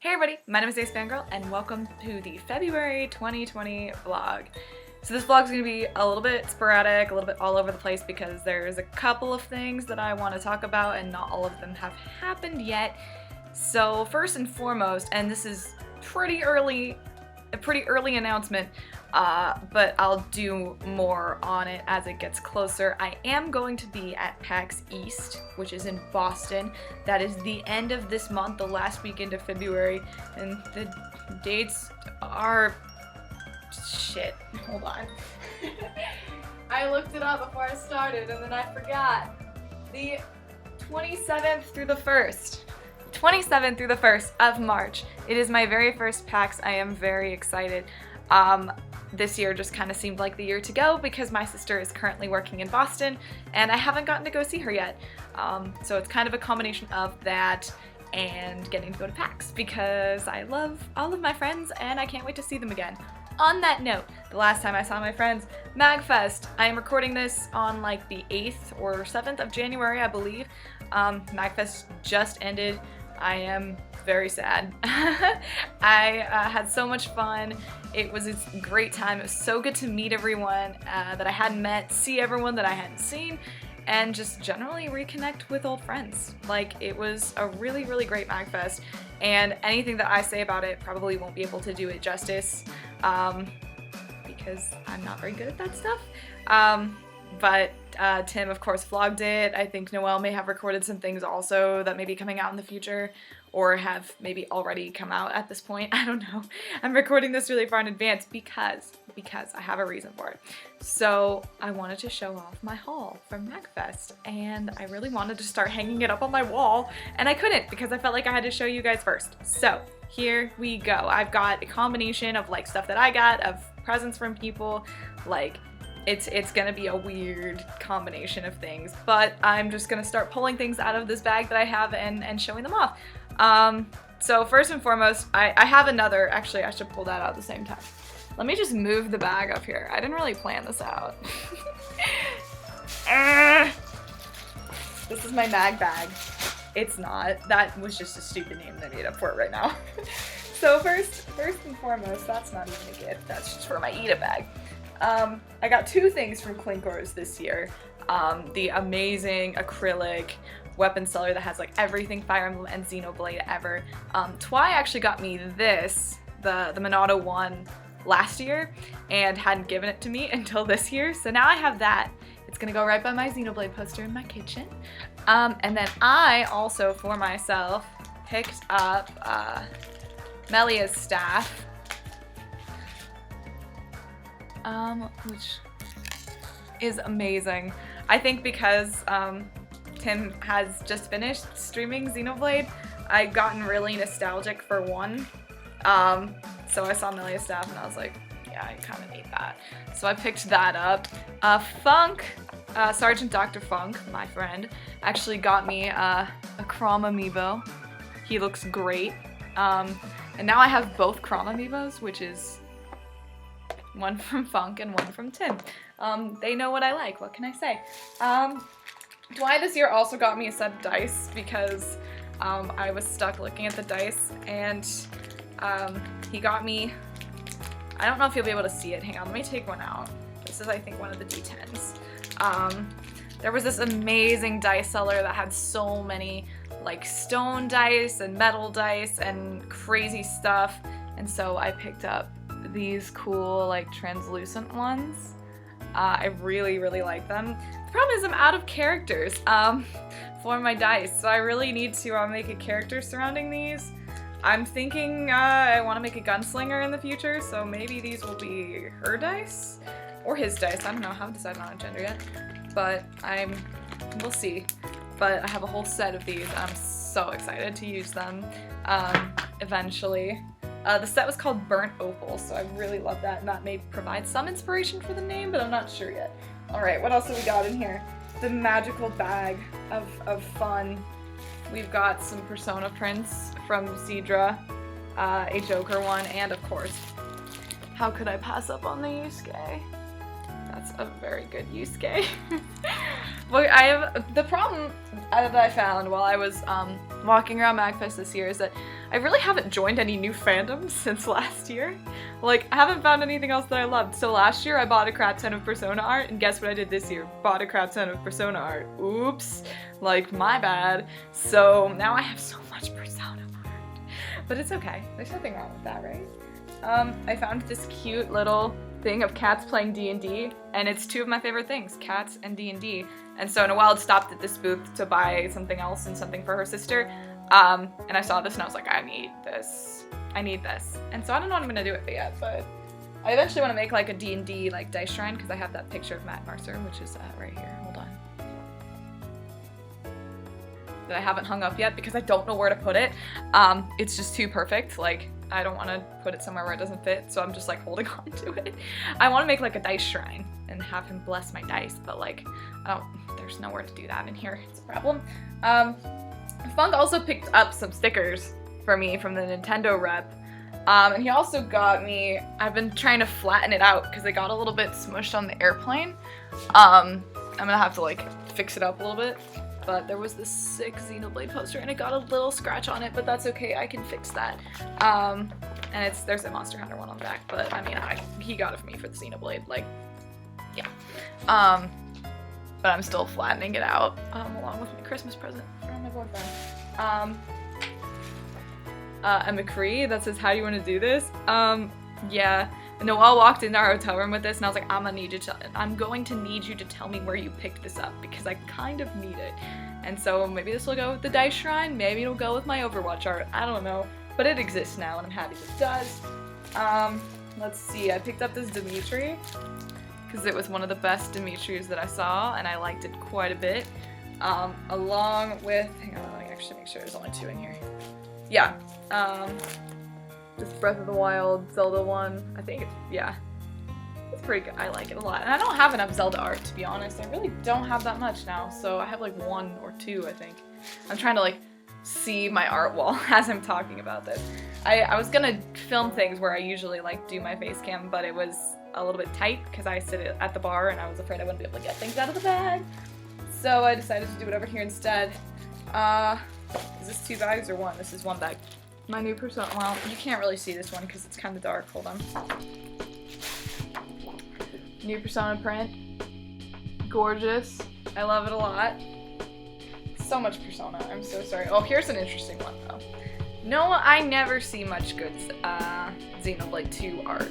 Hey everybody, my name is AceFangirl and welcome to the February 2020 vlog. So this vlog is going to be a little bit sporadic, a little bit all over the place because there's a couple of things that I want to talk about and not all of them have happened yet. So first and foremost, and this is a pretty early announcement, but I'll do more on it as it gets closer. I am going to be at PAX East, which is in Boston. That is the end of this month, the last weekend of February, and the dates are... shit, hold on. I looked it up before I started and then I forgot. The 27th through the 1st. 27th through the 1st of March. It is my very first PAX. I am very excited. This year just kind of seemed like the year to go because my sister is currently working in Boston and I haven't gotten to go see her yet. So it's kind of a combination of that and getting to go to PAX because I love all of my friends and I can't wait to see them again. On that note, the last time I saw my friends, MAGFest. I am recording this on like the 8th or 7th of January, I believe. MAGFest just ended. I am very sad. I had so much fun. It was a great time. It was so good to meet everyone that I hadn't met, see everyone that I hadn't seen, and just generally reconnect with old friends. Like, it was a really, really great MAGFest, and anything that I say about it probably won't be able to do it justice because I'm not very good at that stuff. But Tim, of course, vlogged it. I think Noelle may have recorded some things also that may be coming out in the future or have maybe already come out at this point. I don't know. I'm recording this really far in advance because I have a reason for it. So I wanted to show off my haul from MAGFest and I really wanted to start hanging it up on my wall and I couldn't because I felt like I had to show you guys first. So here we go. I've got a combination of like stuff that I got, of presents from people, like it's gonna be a weird combination of things, but I'm just gonna start pulling things out of this bag that I have and showing them off. So first and foremost, I have another, actually I should pull that out at the same time. Let me just move the bag up here. I didn't really plan this out. This is my mag bag. It's not. That was just a stupid name that I made up for it right now. So first and foremost, that's not even a gift, that's just for my Eda bag. I got two things from Clinkors this year. The amazing acrylic weapon seller that has like everything Fire Emblem and Xenoblade ever. Twy actually got me this, the Monado one, last year and hadn't given it to me until this year. So now I have that. It's gonna go right by my Xenoblade poster in my kitchen. And then I also, for myself, picked up Melia's staff. Which is amazing. I think because Tim has just finished streaming Xenoblade, I've gotten really nostalgic for one. So I saw Melia's staff and I was like, yeah, I kind of need that. So I picked that up. Funk, Sergeant Dr. Funk, my friend, actually got me a Crom amiibo. He looks great. And now I have both Crom amiibos, which is one from Funk and one from Tim. They know what I like, what can I say? Dwight this year also got me a set of dice because I was stuck looking at the dice and he got me, I don't know if you'll be able to see it, hang on, let me take one out. This is I think one of the D10s. There was this amazing dice seller that had so many like stone dice and metal dice and crazy stuff, and so I picked up these cool like translucent ones. I really like them. The problem is I'm out of characters for my dice, so I really need to make a character surrounding these. I'm thinking I want to make a gunslinger in the future, so maybe these will be her dice or his dice. I don't know, I haven't decided on a gender yet, but we'll see. But I have a whole set of these. I'm so excited to use them eventually. The set was called Burnt Opal, so I really love that, and that may provide some inspiration for the name, but I'm not sure yet. Alright, what else have we got in here? The magical bag of fun. We've got some Persona prints from Zedra, a Joker one, and of course, how could I pass up on the Yusuke? That's a very good Yusuke. Well, the problem that I found while I was walking around MAGFest this year is that I really haven't joined any new fandoms since last year. Like, I haven't found anything else that I loved. So last year I bought a crap ton of Persona art, and guess what I did this year? Bought a crap ton of Persona art. Oops. Like, my bad. So now I have so much Persona art. But it's okay. There's nothing wrong with that, right? I found this cute little thing of cats playing D&D, and it's two of my favorite things, cats and D&D. And so Noelle had stopped at this booth to buy something else and something for her sister, and I saw this and I was like, I need this. And so I don't know what I'm gonna do with it yet, but I eventually want to make like a D&D like dice shrine, because I have that picture of Matt Mercer, which is right here. Hold on. That I haven't hung up yet because I don't know where to put it. It's just too perfect. Like, I don't want to put it somewhere where it doesn't fit, so I'm just like holding on to it. I want to make like a dice shrine and have him bless my dice, but like, there's nowhere to do that in here. It's a problem. Funk also picked up some stickers for me from the Nintendo rep, and he also got me, I've been trying to flatten it out because it got a little bit smushed on the airplane. I'm gonna have to like fix it up a little bit. But there was this sick Xenoblade poster and it got a little scratch on it, but that's okay, I can fix that. And there's a Monster Hunter one on the back, but I mean, he got it for me for the Xenoblade, like, yeah. But I'm still flattening it out, along with my Christmas present from my boyfriend. And McCree that says, how do you want to do this? Yeah. Noelle walked into our hotel room with this, and I was like, I'm going to need you to tell me where you picked this up, because I kind of need it. And so maybe this will go with the dice shrine, maybe it'll go with my Overwatch art, I don't know. But it exists now, and I'm happy it does. Let's see, I picked up this Dimitri, because it was one of the best Dimitris that I saw, and I liked it quite a bit. Along with, hang on, let me actually make sure there's only 2 in here. Yeah, this Breath of the Wild Zelda one, I think it's pretty good. I like it a lot. And I don't have enough Zelda art, to be honest. I really don't have that much now, so I have like 1 or 2, I think. I'm trying to like see my art wall as I'm talking about this. I was gonna film things where I usually like do my face cam, but it was a little bit tight because I sit at the bar and I was afraid I wouldn't be able to get things out of the bag. So I decided to do it over here instead. Is this 2 bags or 1? This is 1 bag. My new Persona, well, you can't really see this one because it's kind of dark, hold on. New Persona print, gorgeous, I love it a lot. So much Persona, I'm so sorry. Oh, here's an interesting one though. No, I never see much good Xenoblade 2 art.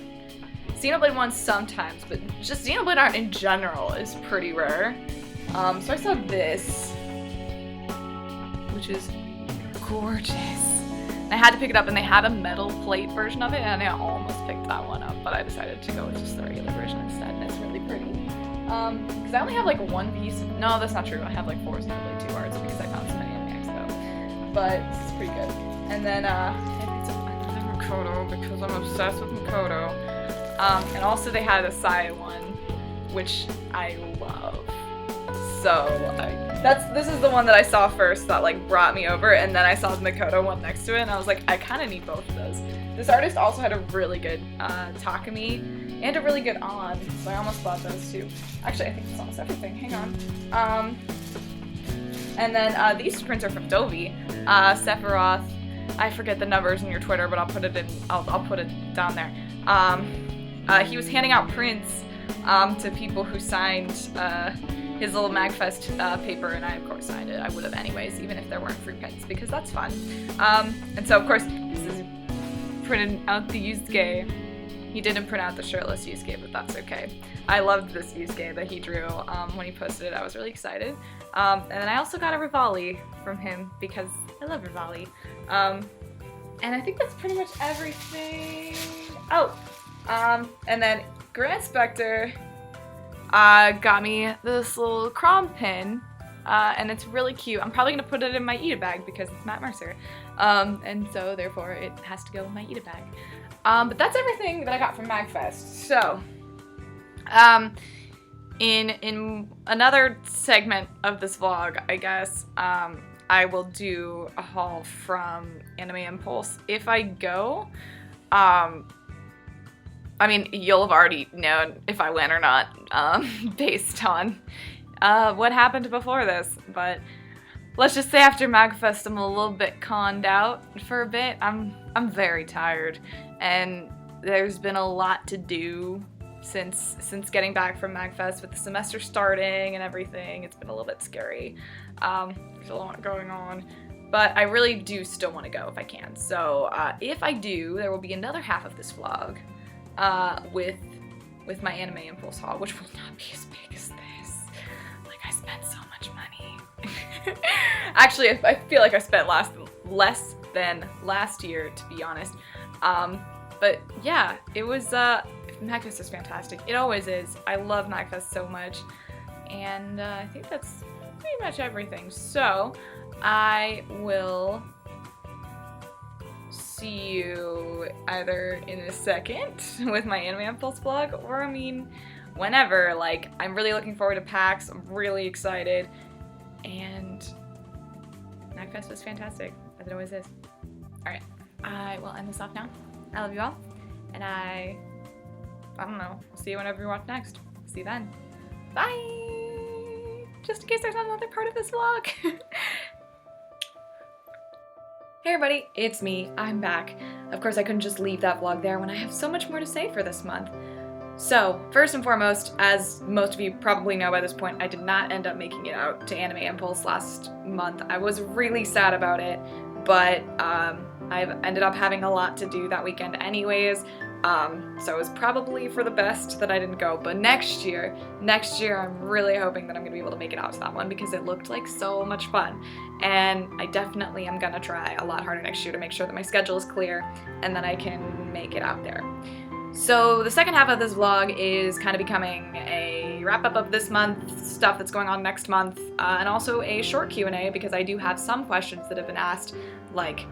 Xenoblade 1 sometimes, but just Xenoblade art in general is pretty rare. So I saw this, which is gorgeous. I had to pick it up, and they had a metal plate version of it, and I almost picked that one up, but I decided to go with just the regular version instead, and it's really pretty. Because I only have like 1 piece. No, that's not trtrue. I have like 4 Xenoblade 2 arts because I found so many in Mexico. But this is pretty good. And then I picked up another Makoto because I'm obsessed with Makoto. And also they had a Saya one, which I love. So this is the one that I saw first that like brought me over, and then I saw the Makoto one next to it, and I was like, I kind of need both of those. This artist also had a really good Takumi and a really good On, so I almost bought those too. Actually, I think it's almost everything. Hang on. And then these prints are from Dovi. Sephiroth. I forget the numbers in your Twitter, but I'll put it in. I'll put it down there. He was handing out prints to people who signed his little MAGFest paper, and I of course signed it. I would have anyways, even if there weren't free prints, because that's fun. And so of course this is printed out the Yusuke. He didn't print out the shirtless Yusuke, but that's okay. I loved this Yusuke that he drew when he posted it. I was really excited. And then I also got a Rivali from him because I love Rivali. And I think that's pretty much everything. Oh, and then Grand Spectre got me this little Crom pin, and it's really cute. I'm probably gonna put it in my Eda bag because it's Matt Mercer, and so therefore it has to go in my Eda bag. But that's everything that I got from MAGFest. So, in another segment of this vlog, I guess, I will do a haul from Anime Impulse. If I go, I mean, you'll have already known if I went or not, based on what happened before this, but let's just say after MAGFest I'm a little bit conned out for a bit. I'm very tired, and there's been a lot to do since getting back from MAGFest with the semester starting and everything. It's been a little bit scary. There's a lot going on, but I really do still want to go if I can. So if I do, there will be another half of this vlog with my anime impulse haul, which will not be as big as this. Like, I spent so much money. Actually, I feel like I spent less than last year, to be honest. But yeah, it was, MAGFest is fantastic. It always is. I love MAGFest so much. And I think that's pretty much everything. So, I will see you either in a second with my Anime Impulse vlog, or I mean, whenever. Like, I'm really looking forward to PAX. I'm really excited. And MAGFest was fantastic, as it always is. Alright, I will end this off now. I love you all. And I don't know. I'll see you whenever you watch next. See you then. Bye! Just in case there's not another part of this vlog. Hey everybody, it's me. I'm back. Of course, I couldn't just leave that vlog there when I have so much more to say for this month. So, first and foremost, as most of you probably know by this point, I did not end up making it out to Anime Impulse last month. I was really sad about it, but I've ended up having a lot to do that weekend anyways. So it was probably for the best that I didn't go, but next year I'm really hoping that I'm gonna be able to make it out to that one because it looked like so much fun. And I definitely am gonna try a lot harder next year to make sure that my schedule is clear and that I can make it out there. So the second half of this vlog is kind of becoming a wrap-up of this month, stuff that's going on next month, and also a short Q&A because I do have some questions that have been asked, like,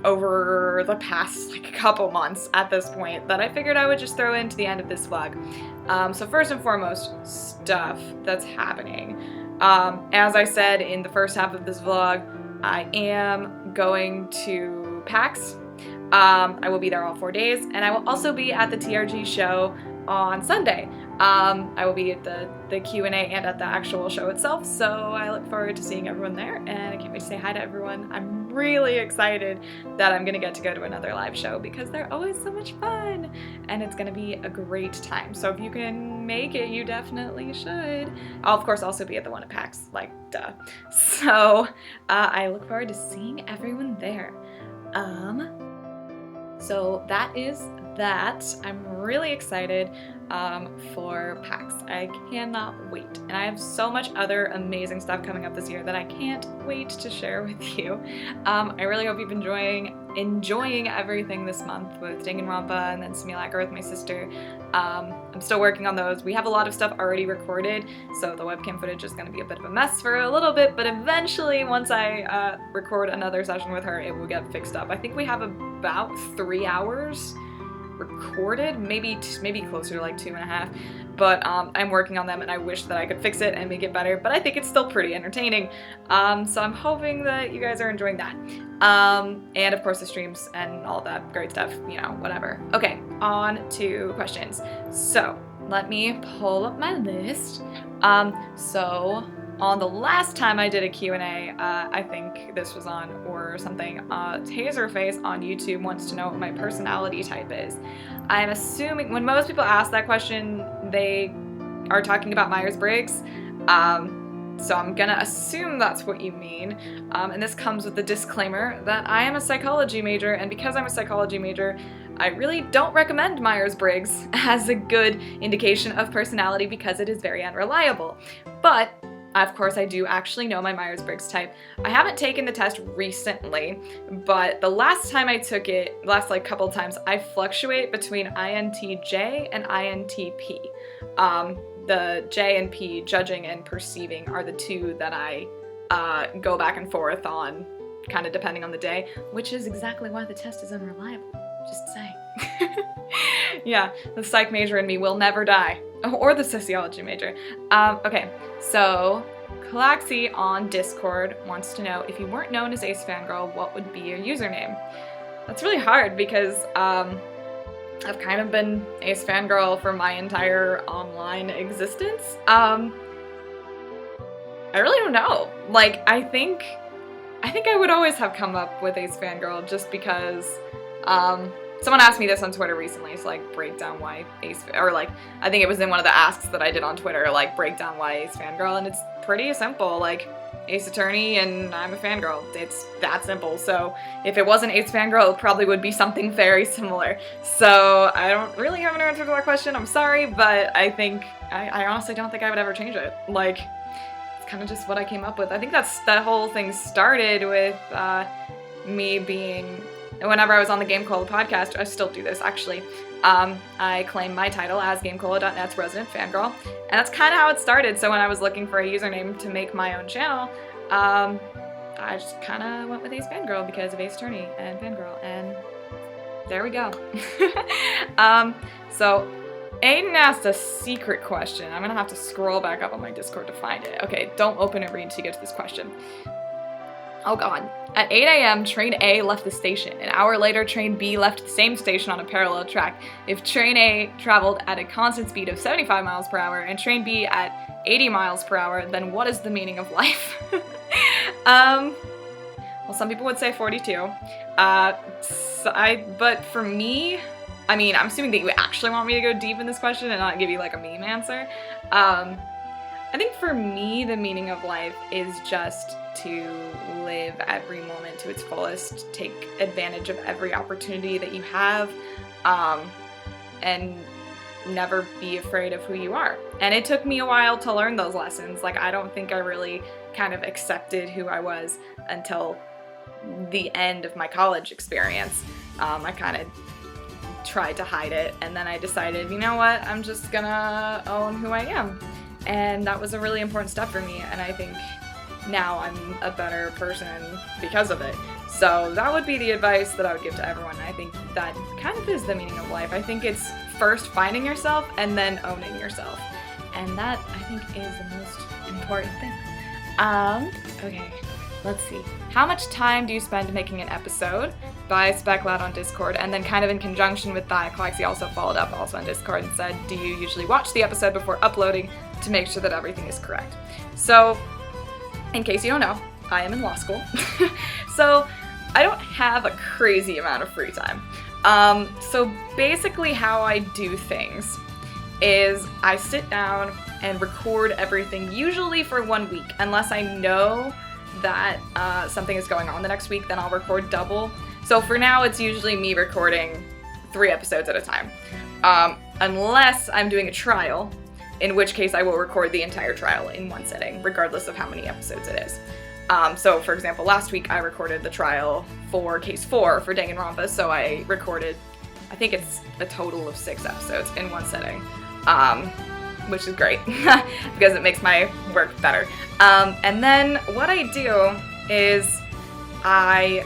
over the past couple months at this point that I figured I would just throw into the end of this vlog. So first and foremost, stuff that's happening. As I said in the first half of this vlog, I am going to PAX. I will be there all 4 days, and I will also be at the TRG show on Sunday. I will be at the Q&A and at the actual show itself, so I look forward to seeing everyone there, and I can't wait to say hi to everyone. I'm really excited that I'm gonna get to go to another live show because they're always so much fun, and it's gonna be a great time. So if you can make it, you definitely should. I'll of course also be at the one at PAX, like, duh. So I look forward to seeing everyone there. So that is that. I'm really excited for PAX. I cannot wait. And I have so much other amazing stuff coming up this year that I can't wait to share with you. I really hope you've been enjoying everything this month with Danganronpa and then Simulacra with my sister. I'm still working on those. We have a lot of stuff already recorded, so the webcam footage is going to be a bit of a mess for a little bit, but eventually once I record another session with her, it will get fixed up. I think we have about 3 hours recorded, maybe closer to like 2.5, but I'm working on them and I wish that I could fix it and make it better, but I think it's still pretty entertaining, so I'm hoping that you guys are enjoying that, and of course the streams and all that great stuff, you know, whatever. Okay, on to questions. So let me pull up my list. So on the last time I did a Q&A, I think this was on or something, Taserface on YouTube wants to know what my personality type is. I'm assuming when most people ask that question, they are talking about Myers-Briggs. So I'm gonna assume that's what you mean. And this comes with the disclaimer that I am a psychology major, and because I'm a psychology major, I really don't recommend Myers-Briggs as a good indication of personality because it is very unreliable. But of course, I do actually know my Myers-Briggs type. I haven't taken the test recently, but the last time I took it, last couple times, I fluctuate between INTJ and INTP. The J and P, judging and perceiving, are the two that I go back and forth on, kind of depending on the day, which is exactly why the test is unreliable. Just saying. Yeah, the psych major in me will never die. Or the sociology major. Okay, so Calaxy on Discord wants to know, if you weren't known as AceFangirl, what would be your username? That's really hard because I've kind of been AceFangirl for my entire online existence. I really don't know. Like, I think I would always have come up with AceFangirl just because, someone asked me this on Twitter recently, to like break down why or like, I think it was in one of the asks that I did on Twitter, like break down why AceFangirl, and it's pretty simple, like Ace Attorney and I'm a fangirl. It's that simple. So if it wasn't AceFangirl, it probably would be something very similar. So I don't really have an answer to that question, I'm sorry, but I think, I honestly don't think I would ever change it. Like, kind of just what I came up with. I think that whole thing started with me being, whenever I was on the Game Cola podcast, I still do this actually, I claim my title as GameCola.net's resident fangirl, and that's kind of how it started. So when I was looking for a username to make my own channel, I just kind of went with AceFangirl because of Ace Attorney and Fangirl, and there we go. So Aiden asked a secret question. I'm gonna have to scroll back up on my Discord to find it. Okay, don't open and read until you get to this question. Oh god. At 8 a.m., train A left the station. An hour later, train B left the same station on a parallel track. If train A traveled at a constant speed of 75 miles per hour and train B at 80 miles per hour, then what is the meaning of life? Well, some people would say 42. But for me, I mean, I'm assuming that you actually want me to go deep in this question and not give you like a meme answer. I think for me, the meaning of life is just to live every moment to its fullest, take advantage of every opportunity that you have, and never be afraid of who you are. And it took me a while to learn those lessons. Like, I don't think I really kind of accepted who I was until the end of my college experience. I kind of tried to hide it, and then I decided, you know what, I'm just gonna own who I am. And that was a really important step for me, and I think now I'm a better person because of it. So that would be the advice that I would give to everyone. I think that kind of is the meaning of life. I think it's first finding yourself and then owning yourself. And that, I think, is the most important thing. Okay, let's see. How much time do you spend making an episode? By SpecLoud on Discord, and then kind of in conjunction with that, Clexi also followed up also on Discord and said, do you usually watch the episode before uploading to make sure that everything is correct? So, in case you don't know, I am in law school, so I don't have a crazy amount of free time. So basically how I do things is I sit down and record everything, usually for 1 week, unless I know that something is going on the next week, then I'll record double. So for now, it's usually me recording 3 episodes at a time, unless I'm doing a trial, in which case I will record the entire trial in one sitting, regardless of how many episodes it is. So for example, last week I recorded the trial for Case 4 for Danganronpa, so I recorded, I think it's a total of 6 episodes in one sitting, which is great, because it makes my work better. And then what I do is I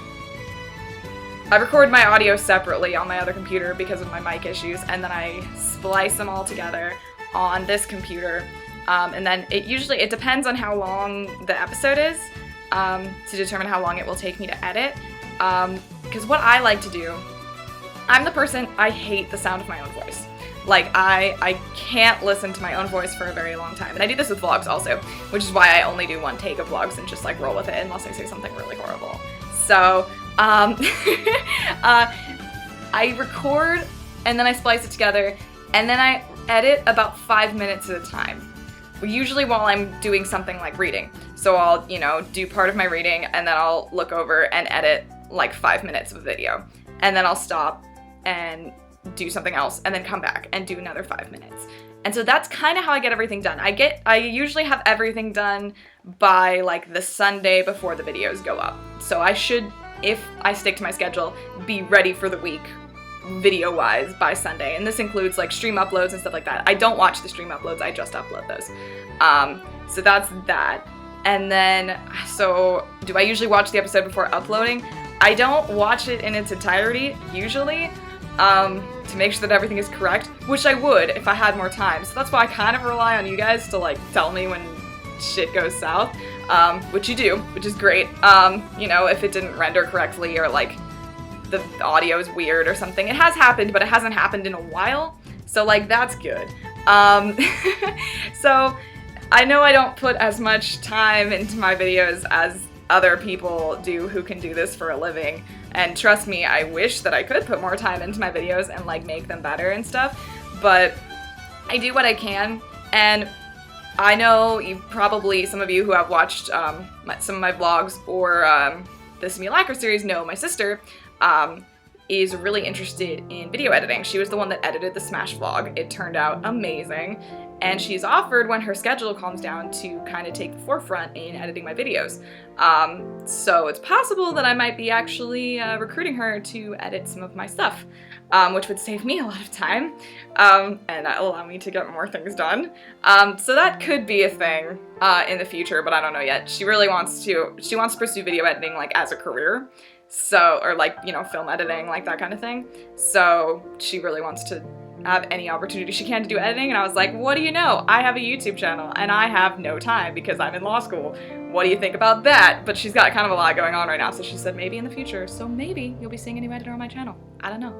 record my audio separately on my other computer because of my mic issues, and then I splice them all together on this computer, and then it depends on how long the episode is, to determine how long it will take me to edit, because what I like to do, I'm the person, I hate the sound of my own voice. Like, I can't listen to my own voice for a very long time, and I do this with vlogs also, which is why I only do 1 take of vlogs and just like roll with it unless I say something really horrible. So, I record, and then I splice it together, and then I edit about 5 minutes at a time. Usually while I'm doing something like reading. So I'll, do part of my reading, and then I'll look over and edit like 5 minutes of a video. And then I'll stop and do something else, and then come back and do another 5 minutes. And so that's kind of how I get everything done. I usually have everything done by like the Sunday before the videos go up. So I should, if I stick to my schedule, be ready for the week video-wise by Sunday. And this includes like stream uploads and stuff like that. I don't watch the stream uploads, I just upload those. So that's that. And then, so do I usually watch the episode before uploading? I don't watch it in its entirety, usually, to make sure that everything is correct, which I would if I had more time. So that's why I kind of rely on you guys to like tell me when shit goes south, which you do, which is great. If it didn't render correctly or like the audio is weird or something. It has happened, but it hasn't happened in a while, so like that's good. I know I don't put as much time into my videos as other people do who can do this for a living, and trust me, I wish that I could put more time into my videos and like make them better and stuff, but I do what I can. And I know some of you who have watched some of my vlogs or the Simulacra series know my sister is really interested in video editing. She was the one that edited the Smash vlog. It turned out amazing, and she's offered when her schedule calms down to kind of take the forefront in editing my videos. So it's possible that I might be actually recruiting her to edit some of my stuff, which would save me a lot of time and allow me to get more things done. So that could be a thing in the future, but I don't know yet. She really wants to pursue video editing like as a career. So, or like, you know, film editing, like that kind of thing. So she really wants to have any opportunity she can to do editing, and I was like, what do you know? I have a YouTube channel, and I have no time because I'm in law school. What do you think about that? But she's got kind of a lot going on right now, so she said maybe in the future. So maybe you'll be seeing a new editor on my channel. I don't know.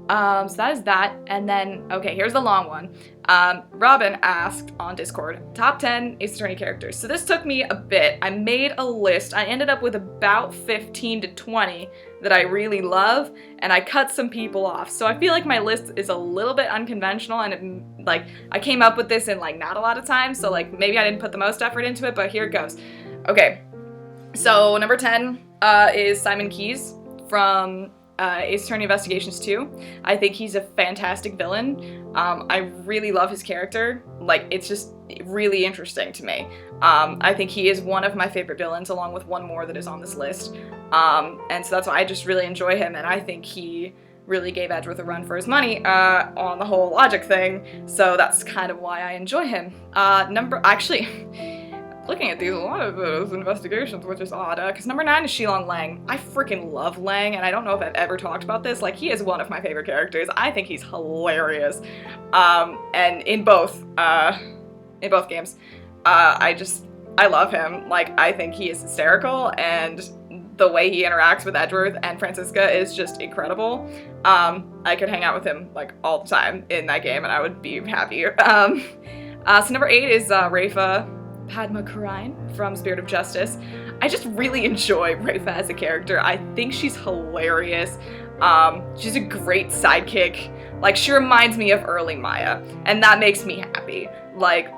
So that is that, and then, okay, here's the long one. Robin asked on Discord, top 10 Ace Attorney characters. So this took me a bit. I made a list. I ended up with about 15 to 20 that I really love, and I cut some people off. So I feel like my list is a little bit unconventional, and like, I came up with this in like not a lot of time, so like maybe I didn't put the most effort into it, but here it goes. Okay, so number 10 is Simon Keyes from Ace Attorney Investigations 2. I think he's a fantastic villain. I really love his character. Like, it's just really interesting to me. I think he is one of my favorite villains, along with one more that is on this list. And so that's why I just really enjoy him, and I think he really gave Edgeworth a run for his money on the whole logic thing, so that's kind of why I enjoy him. Looking at these, a lot of those investigations, which is odd, because number 9 is Shilong Lang. I freaking love Lang, and I don't know if I've ever talked about this. Like, he is one of my favorite characters. I think he's hilarious. And in both games, I love him. Like, I think he is hysterical, and the way he interacts with Edgeworth and Francisca is just incredible. I could hang out with him, like, all the time in that game, and I would be happy. So number 8 is Rafa Padma Karine from Spirit of Justice. I just really enjoy Rafa as a character. I think she's hilarious. She's a great sidekick. Like, she reminds me of early Maya, and that makes me happy. Like,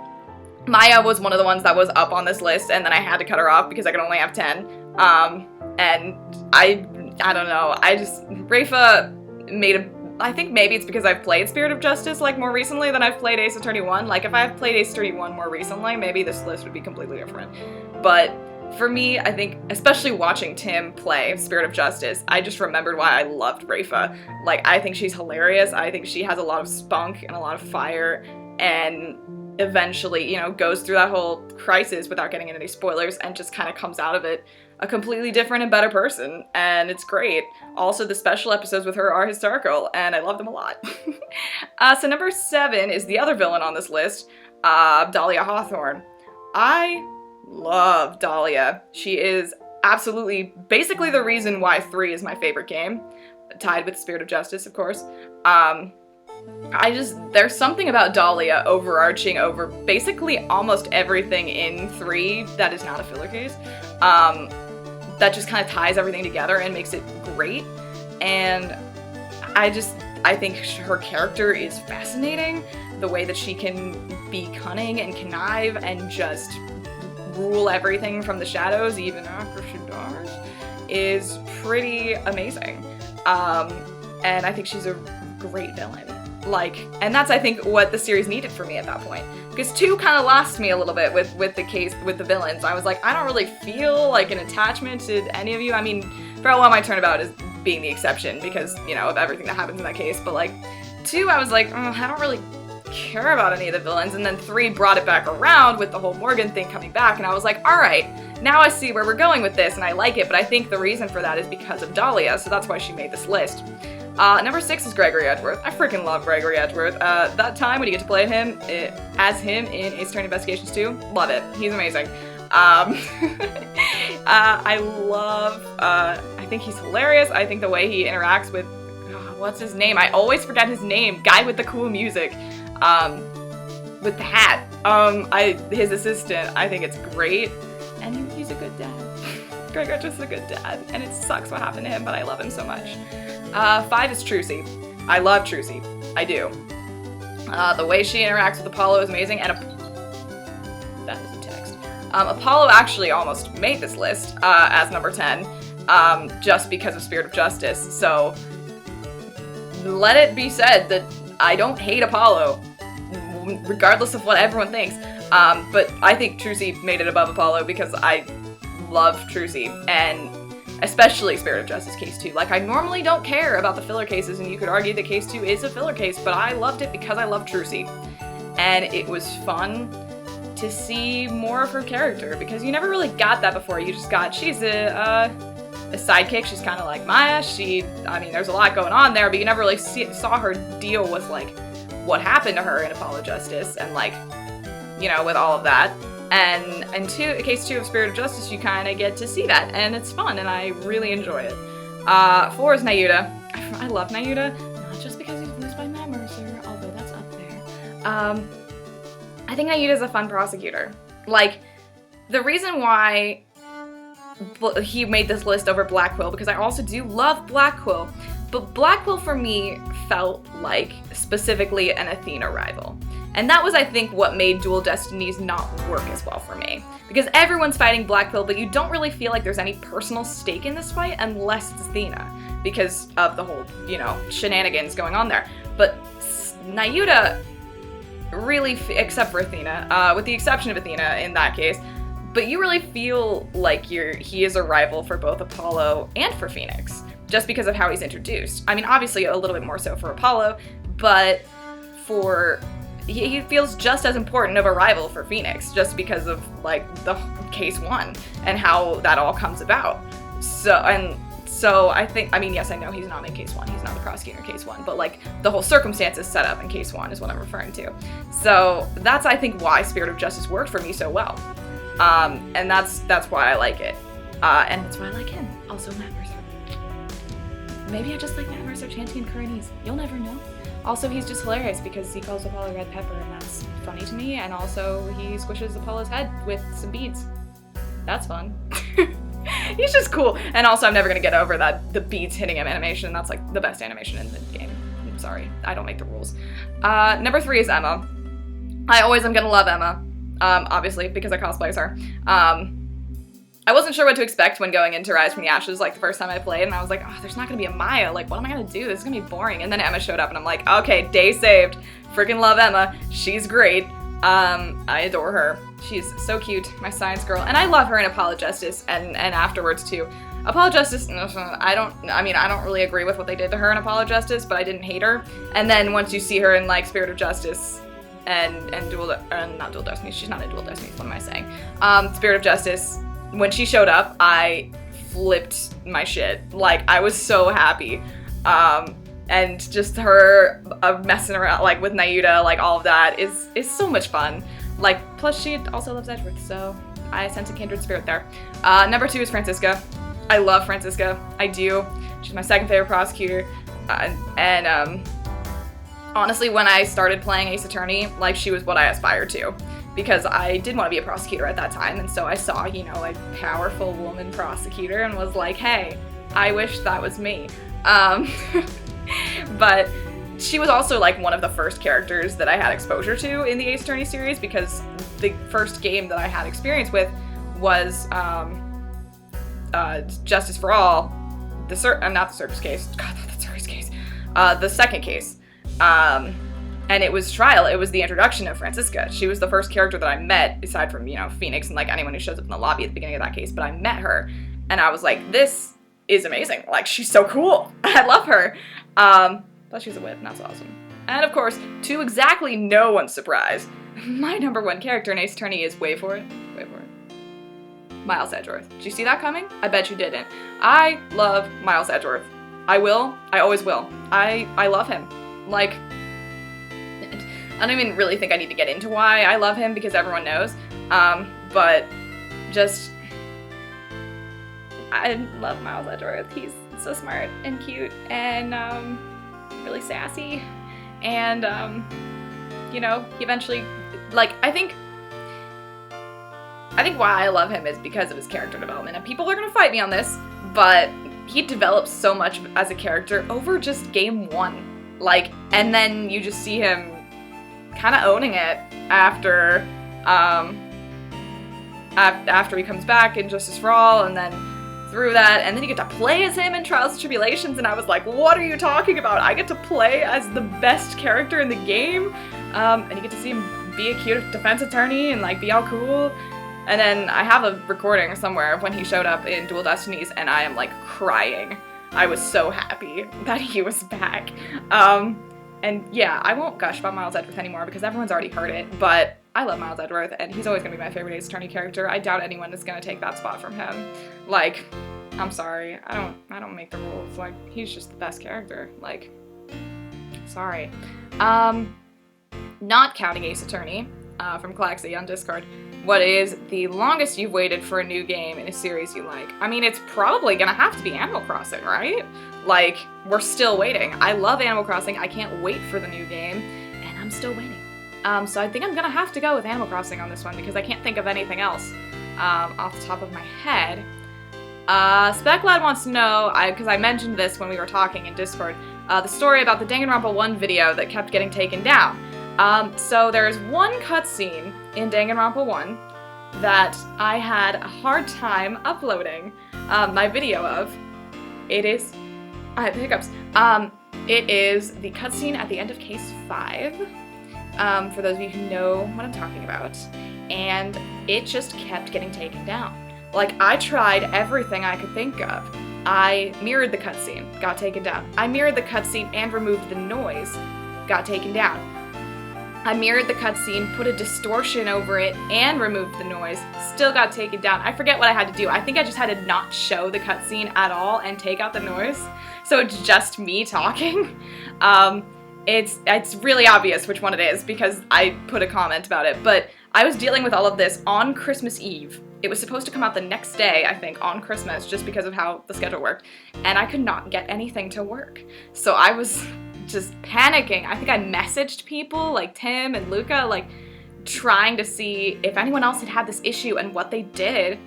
Maya was one of the ones that was up on this list, and then I had to cut her off because I could only have 10. And I don't know. Rafa I think maybe it's because I've played Spirit of Justice, like, more recently than I've played Ace Attorney 1. Like, if I have played Ace Attorney 1 more recently, maybe this list would be completely different. But for me, I think, especially watching Tim play Spirit of Justice, I just remembered why I loved Rafa. Like, I think she's hilarious. I think she has a lot of spunk and a lot of fire, and eventually, you know, goes through that whole crisis without getting into any spoilers, and just kind of comes out of it a completely different and better person, and it's great. Also, the special episodes with her are hysterical, and I love them a lot. So number 7 is the other villain on this list, Dahlia Hawthorne. I love Dahlia. She is absolutely, basically the reason why 3 is my favorite game, tied with Spirit of Justice, of course. There's something about Dahlia overarching over basically almost everything in 3 that is not a filler case. That just kind of ties everything together and makes it great. And I think her character is fascinating. The way that she can be cunning and connive and just rule everything from the shadows even after she dies is pretty amazing. And I think she's a great villain. Like, and that's, I think, what the series needed for me at that point. Because 2 kind of lost me a little bit with the villains. I was like, I don't really feel like an attachment to any of you. I mean, Farewell My Turnabout is being the exception because, you know, of everything that happens in that case. But like, 2, I was like, I don't really care about any of the villains. And then 3 brought it back around with the whole Morgan thing coming back. And I was like, all right, now I see where we're going with this and I like it. But I think the reason for that is because of Dahlia. So that's why she made this list. Number 6 is Gregory Edgeworth. I freaking love Gregory Edgeworth. That time when you get to play him as him in Ace Attorney Investigations 2, love it. He's amazing. I think he's hilarious. I think the way he interacts with, what's his name? I always forget his name. Guy with the cool music. with the hat. His assistant, I think it's great, and he's a good dad. Gregor just a good dad, and it sucks what happened to him, but I love him so much. 5 is Trucy. I love Trucy. I do. The way she interacts with Apollo is amazing, and that is a text. Apollo actually almost made this list as number 10, just because of Spirit of Justice, so let it be said that I don't hate Apollo, regardless of what everyone thinks, but I think Trucy made it above Apollo because I love Trucy, and especially Spirit of Justice Case 2. Like, I normally don't care about the filler cases, and you could argue that Case 2 is a filler case, but I loved it because I love Trucy, and it was fun to see more of her character, because you never really got that before. You just got, she's a sidekick, she's kind of like Maya, I mean, there's a lot going on there, but you never really saw her deal with, like, what happened to her in Apollo Justice, and, like, you know, with all of that. And Case 2 of Spirit of Justice, you kind of get to see that, and it's fun, and I really enjoy it. 4 is Nayuta. I love Nayuta, not just because he's voiced by Matt Mercer, although that's up there. I think Nayuta's a fun prosecutor. Like, the reason why he made this list over Black Quill, because I also do love Black Quill, but Black Quill for me felt like specifically an Athena rival. And that was, I think, what made Dual Destinies not work as well for me. Because everyone's fighting Black Quill, but you don't really feel like there's any personal stake in this fight unless it's Athena, because of the whole, you know, shenanigans going on there. But Nayuta really, except for Athena, with the exception of Athena in that case, but you really feel like he is a rival for both Apollo and for Phoenix, just because of how he's introduced. I mean, obviously a little bit more so for Apollo, but he feels just as important of a rival for Phoenix, just because of, like, the Case 1 and how that all comes about. So I think, I mean, yes, I know he's not in Case 1, he's not the prosecutor in Case 1, but, like, the whole circumstances set up in Case 1 is what I'm referring to. So that's, I think, why Spirit of Justice worked for me so well. And that's why I like it. And that's why I like him. Also Matt Mercer. Maybe I just like Matt Mercer, Chanty, and Kuranese. You'll never know. Also, he's just hilarious because he calls Apollo Red Pepper, and that's funny to me, and also he squishes Apollo's head with some beads. That's fun. He's just cool. And also, I'm never gonna get over the beads hitting him animation. That's, like, the best animation in the game. I'm sorry, I don't make the rules. Number 3 is Emma. I always am gonna love Emma, obviously, because I cosplay as her. I wasn't sure what to expect when going into Rise from the Ashes, like, the first time I played, and I was like, oh, there's not gonna be a Maya, like, what am I gonna do? This is gonna be boring. And then Emma showed up, and I'm like, okay, day saved. Freaking love Emma. She's great. I adore her. She's so cute, my science girl. And I love her in Apollo Justice, and afterwards, too. Apollo Justice, I don't really agree with what they did to her in Apollo Justice, but I didn't hate her. And then once you see her in, like, Spirit of Justice, and not Dual Destinies, she's not in Dual Destinies, what am I saying? Spirit of Justice, when she showed up, I flipped my shit. Like, I was so happy. And just her messing around, like, with Nayuta, like, all of that is so much fun. Like, plus she also loves Edgeworth, so I sense a kindred spirit there. Number 2 is Francisca. I love Francisca. I do. She's my second favorite prosecutor. Honestly, when I started playing Ace Attorney, like, she was what I aspired to. Because I did want to be a prosecutor at that time, and so I saw, you know, a powerful woman prosecutor and was like, hey, I wish that was me. But she was also, like, one of the first characters that I had exposure to in the Ace Attorney series, because the first game that I had experience with was Justice for All, not the Circus case, God, not the Circus case, the second case. And it was Trial. It was the introduction of Francisca. She was the first character that I met, aside from, you know, Phoenix and, like, anyone who shows up in the lobby at the beginning of that case, but I met her, and I was like, this is amazing. Like, she's so cool. I love her. Plus she's a whip, and that's awesome. And, of course, to exactly no one's surprise, my number 1 character in Ace Attorney is, wait for it, Miles Edgeworth. Did you see that coming? I bet you didn't. I love Miles Edgeworth. I always will. I love him. Like, I don't even really think I need to get into why I love him, because everyone knows, but just, I love Miles Edgeworth. He's so smart and cute and really sassy, and you know, he eventually, like, I think why I love him is because of his character development, and people are gonna fight me on this, but he develops so much as a character over just game 1. Like, and then you just see him kind of owning it after he comes back in Justice for All, and then through that, and then you get to play as him in Trials and Tribulations, and I was like, what are you talking about? I get to play as the best character in the game, and you get to see him be a cute defense attorney and like be all cool. And then I have a recording somewhere of when he showed up in Dual Destinies, and I am like crying. I was so happy that he was back. And yeah, I won't gush about Miles Edgeworth anymore because everyone's already heard it, but I love Miles Edgeworth, and he's always gonna be my favorite Ace Attorney character. I doubt anyone is gonna take that spot from him. Like, I'm sorry, I don't make the rules. Like, he's just the best character. Like, sorry. Not counting Ace Attorney, from Claxy on Discord, what is the longest you've waited for a new game in a series you like? I mean, it's probably gonna have to be Animal Crossing, right? Like, we're still waiting. I love Animal Crossing, I can't wait for the new game, and I'm still waiting. So I think I'm gonna have to go with Animal Crossing on this one because I can't think of anything else off the top of my head. Speclad wants to know, because I mentioned this when we were talking in Discord, the story about the Danganronpa 1 video that kept getting taken down. So there's one cutscene in Danganronpa 1 that I had a hard time uploading my video of. It is, I have the hiccups. It is the cutscene at the end of Case 5, for those of you who know what I'm talking about, and it just kept getting taken down. Like, I tried everything I could think of. I mirrored the cutscene, got taken down. I mirrored the cutscene and removed the noise, got taken down. I mirrored the cutscene, put a distortion over it, and removed the noise, still got taken down. I forget what I had to do. I think I just had to not show the cutscene at all and take out the noise, so it's just me talking. It's really obvious which one it is because I put a comment about it, but I was dealing with all of this on Christmas Eve. It was supposed to come out the next day, I think, on Christmas, just because of how the schedule worked, and I could not get anything to work. So I was just panicking. I think I messaged people like Tim and Luca, like trying to see if anyone else had had this issue and what they did,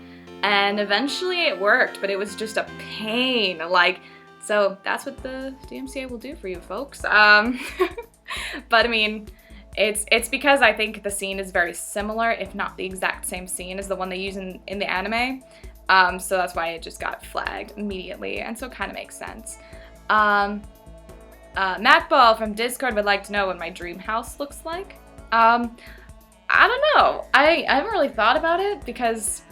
and eventually it worked, but it was just a pain. Like, so that's what the DMCA will do for you folks. But I mean, it's because I think the scene is very similar, if not the exact same scene as the one they use in the anime. So that's why it just got flagged immediately, and so it kind of makes sense. Macball from Discord would like to know what my dream house looks like. I don't know. I haven't really thought about it because,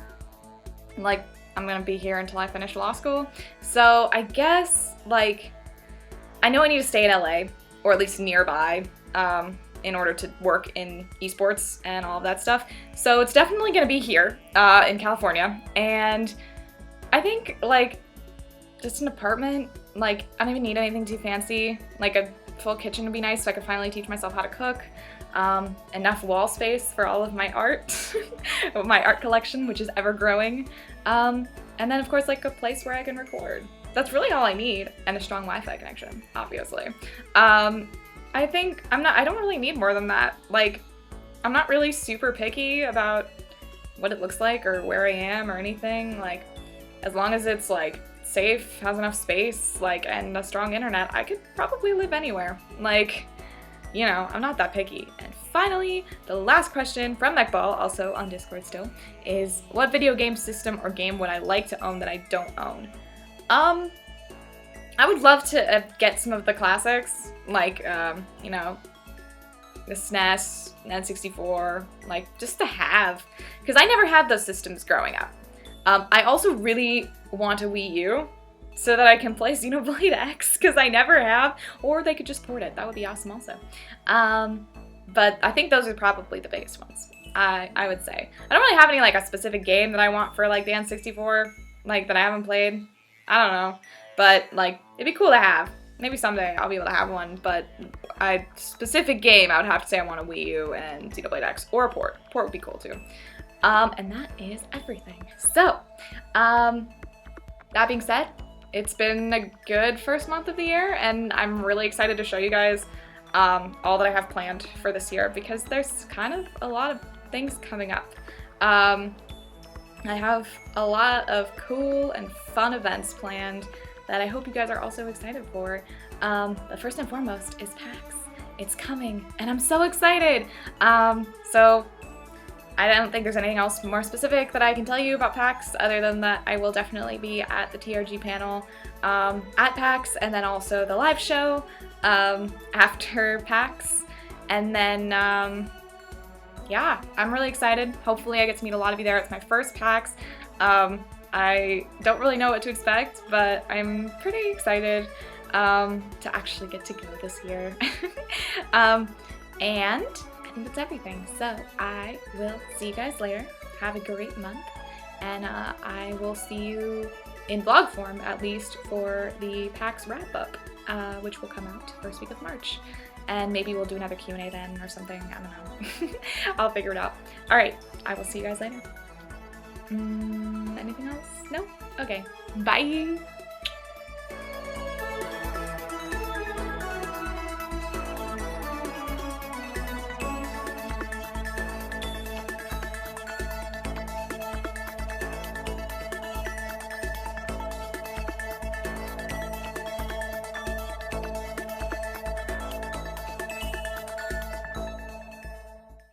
like, I'm gonna be here until I finish law school. So I guess, like, I know I need to stay in LA, or at least nearby, in order to work in esports and all of that stuff. So it's definitely gonna be here, in California. And I think, like, just an apartment. Like, I don't even need anything too fancy. Like, a full kitchen would be nice so I could finally teach myself how to cook. Enough wall space for all of my art, my art collection, which is ever growing. And then, of course, like, a place where I can record. That's really all I need, and a strong Wi-Fi connection, obviously. I think I don't really need more than that. Like, I'm not really super picky about what it looks like or where I am or anything. Like, as long as it's, like, safe, has enough space, like, and a strong internet, I could probably live anywhere. Like, you know, I'm not that picky. And finally, the last question from Mechball, also on Discord still, is what video game system or game would I like to own that I don't own? I would love to get some of the classics, like, you know, the SNES, N64, like, just to have, because I never had those systems growing up. I also really want a Wii U so that I can play Xenoblade X, because I never have, or they could just port it. That would be awesome also. But I think those are probably the biggest ones, I would say. I don't really have any, like, a specific game that I want for, like, the N64, like, that I haven't played. I don't know. But, like, it'd be cool to have. Maybe someday I'll be able to have one, but a specific game, I would have to say I want a Wii U and Xenoblade X, or a port. Port would be cool, too. And that is everything. So, that being said, it's been a good first month of the year, and I'm really excited to show you guys all that I have planned for this year, because there's kind of a lot of things coming up. I have a lot of cool and fun events planned that I hope you guys are also excited for. But first and foremost is PAX. It's coming, and I'm so excited! So I don't think there's anything else more specific that I can tell you about PAX, other than that I will definitely be at the TRG panel at PAX, and then also the live show after PAX. And then, yeah, I'm really excited. Hopefully I get to meet a lot of you there. It's my first PAX. I don't really know what to expect, but I'm pretty excited to actually get to go this year. And I think that's everything. So I will see you guys later. Have a great month, and I will see you in vlog form, at least, for the PAX wrap-up, which will come out first week of March. And maybe we'll do another Q&A then or something. I don't know. I'll figure it out. Alright, I will see you guys later. Anything else? No? Okay. Bye!